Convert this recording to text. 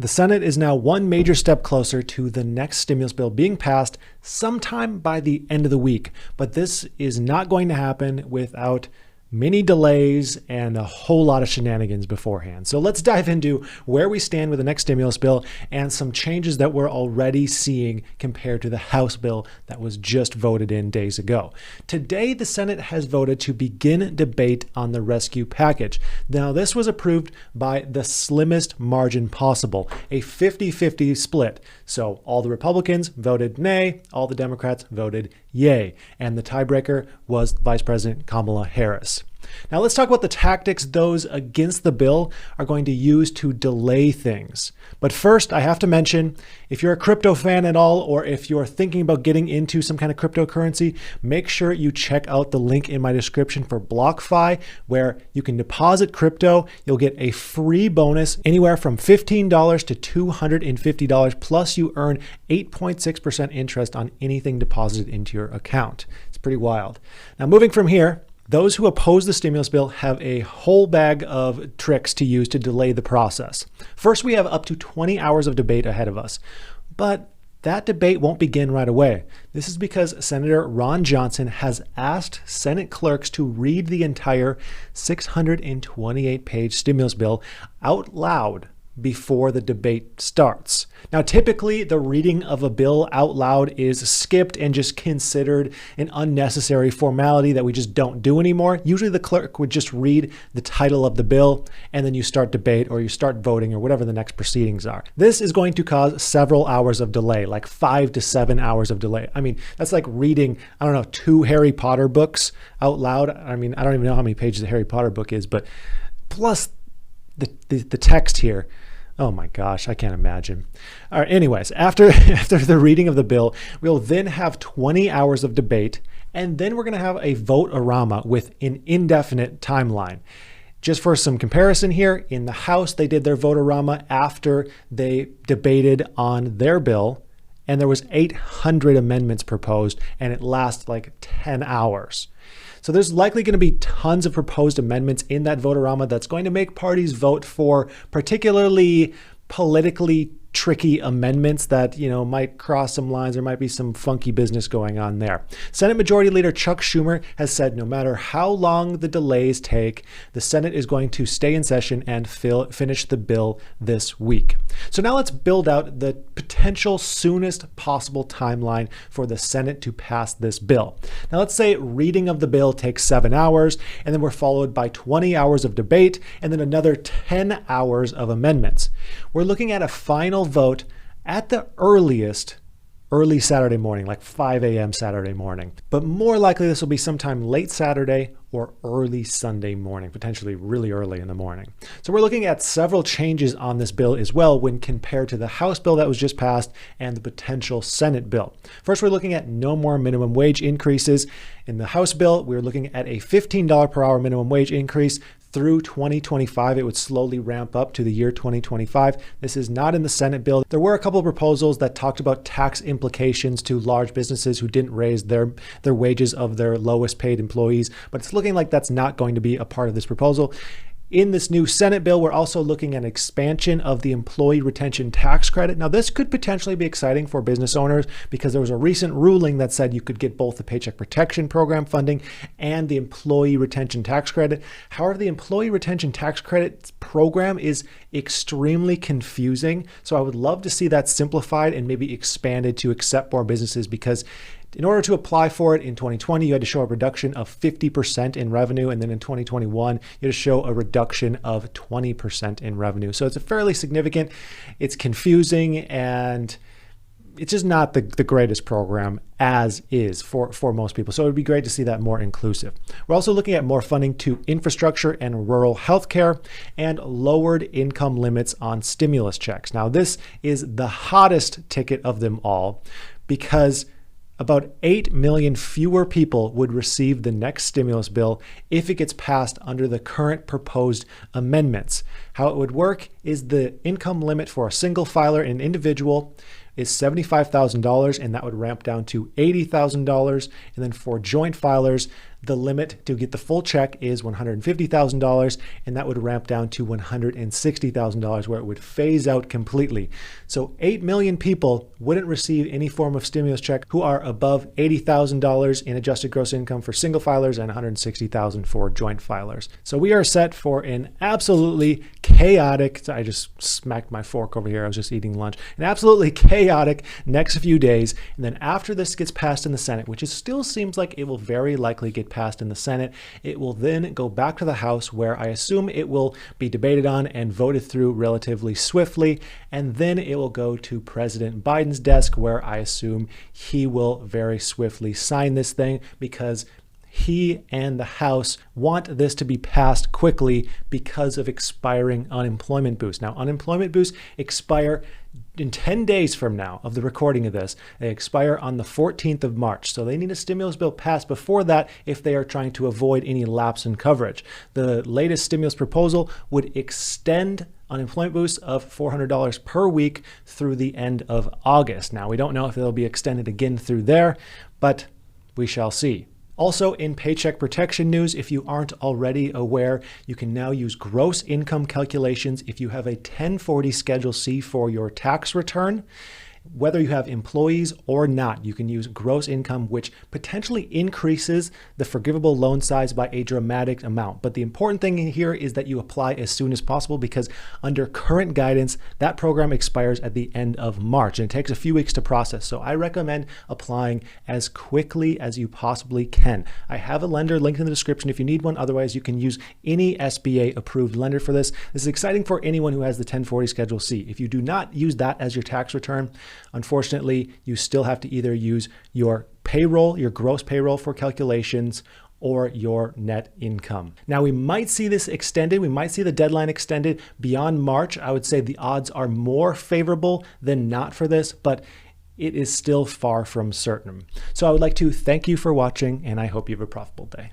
The Senate is now one major step closer to the next stimulus bill being passed sometime by the end of the week. But this is not going to happen without many delays and a whole lot of shenanigans beforehand. So let's dive into where we stand with the next stimulus bill and some changes that we're already seeing compared to the House bill that was just voted in days ago. Today, the Senate has voted to begin debate on the rescue package. Now, this was approved by the slimmest margin possible, a 50-50 split. So all the Republicans voted nay, all the Democrats voted yay, and the tiebreaker was Vice President Kamala Harris. Now let's talk about the tactics those against the bill are going to use to delay things. But first, I have to mention, if you're a crypto fan at all, or if you're thinking about getting into some kind of cryptocurrency, make sure you check out the link in my description for BlockFi, where you can deposit crypto. You'll get a free bonus anywhere from $15 to $250, plus you earn 8.6% interest on anything deposited into your account. It's pretty wild. Now, moving from here, those who oppose the stimulus bill have a whole bag of tricks to use to delay the process. First, we have up to 20 hours of debate ahead of us. But that debate won't begin right away. This is because Senator Ron Johnson has asked Senate clerks to read the entire 628-page stimulus bill out loud before the debate starts. Now, typically, the reading of a bill out loud is skipped and just considered an unnecessary formality that we just don't do anymore. Usually, the clerk would just read the title of the bill, and then you start debate or you start voting or whatever the next proceedings are. This is going to cause several hours of delay, like 5 to 7 hours of delay. I mean, that's like reading, 2 Harry Potter books out loud. I mean, I don't even know how many pages a Harry Potter book is, but plus the text here. Oh my gosh, I can't imagine. All right, anyways, after the reading of the bill, we'll then have 20 hours of debate, and then we're going to have a vote-a-rama with an indefinite timeline. Just for some comparison here, in the House, they did their vote-a-rama after they debated on their bill, and there was 800 amendments proposed, and it lasted like 10 hours. So there's likely going to be tons of proposed amendments in that vote-a-rama that's going to make parties vote for particularly politically tricky amendments that, might cross some lines. There might be some funky business going on there. Senate Majority Leader Chuck Schumer has said no matter how long the delays take, the Senate is going to stay in session and finish the bill this week. So now let's build out the potential soonest possible timeline for the Senate to pass this bill. Now let's say reading of the bill takes 7 hours, and then we're followed by 20 hours of debate, and then another 10 hours of amendments. We're looking at a final vote at the earliest early Saturday morning, like 5 a.m. Saturday morning. But more likely this will be sometime late Saturday or early Sunday morning, potentially really early in the morning. So we're looking at several changes on this bill as well when compared to the House bill that was just passed and the potential Senate bill. First, we're looking at no more minimum wage increases. In the House bill, we're looking at a $15 per hour minimum wage increase. Through 2025, it would slowly ramp up to the year 2025. This is not in the Senate bill. There were a couple of proposals that talked about tax implications to large businesses who didn't raise their wages of their lowest paid employees, but it's looking like that's not going to be a part of this proposal. In this new Senate bill, we're also looking at expansion of the employee retention tax credit. Now, this could potentially be exciting for business owners because there was a recent ruling that said you could get both the Paycheck Protection Program funding and the employee retention tax credit. However, the employee retention tax credit program is extremely confusing. So I would love to see that simplified and maybe expanded to accept more businesses, because in order to apply for it in 2020, you had to show a reduction of 50% in revenue. And then in 2021, you had to show a reduction of 20% in revenue. So it's a fairly significant, it's confusing, and it's just not the greatest program as is for most people. So it would be great to see that more inclusive. We're also looking at more funding to infrastructure and rural healthcare and lowered income limits on stimulus checks. Now, this is the hottest ticket of them all because about 8 million fewer people would receive the next stimulus bill if it gets passed under the current proposed amendments. How it would work is the income limit for a single filer, an individual, is $75,000, and that would ramp down to $80,000. And then for joint filers, the limit to get the full check is $150,000, and that would ramp down to $160,000, where it would phase out completely. So 8 million people wouldn't receive any form of stimulus check who are above $80,000 in adjusted gross income for single filers and $160,000 for joint filers. So we are set for an absolutely chaotic, I just smacked my fork over here, I was just eating lunch, an absolutely chaotic next few days. And then after this gets passed in the Senate, which still seems like it will very likely get passed in the Senate, it will then go back to the House, where I assume it will be debated on and voted through relatively swiftly. And then it will go to President Biden's desk, where I assume he will very swiftly sign this thing, because he and the House want this to be passed quickly because of expiring unemployment boosts. Now, unemployment boosts expire in 10 days from now of the recording of this. They expire on the 14th of March. So they need a stimulus bill passed before that if they are trying to avoid any lapse in coverage. The latest stimulus proposal would extend unemployment boost of $400 per week through the end of August. Now, we don't know if it'll be extended again through there, but we shall see. Also, in paycheck protection news, if you aren't already aware, you can now use gross income calculations if you have a 1040 Schedule C for your tax return. Whether you have employees or not, you can use gross income, which potentially increases the forgivable loan size by a dramatic amount. But the important thing here is that you apply as soon as possible, because under current guidance, that program expires at the end of March, and it takes a few weeks to process. So I recommend applying as quickly as you possibly can. I have a lender linked in the description if you need one. Otherwise, you can use any SBA approved lender for this. This is exciting for anyone who has the 1040 Schedule C. If you do not use that as your tax return, unfortunately, you still have to either use your payroll, your gross payroll for calculations, or your net income. Now, we might see this extended. We might see the deadline extended beyond March. I would say the odds are more favorable than not for this, but it is still far from certain. So I would like to thank you for watching, and I hope you have a profitable day.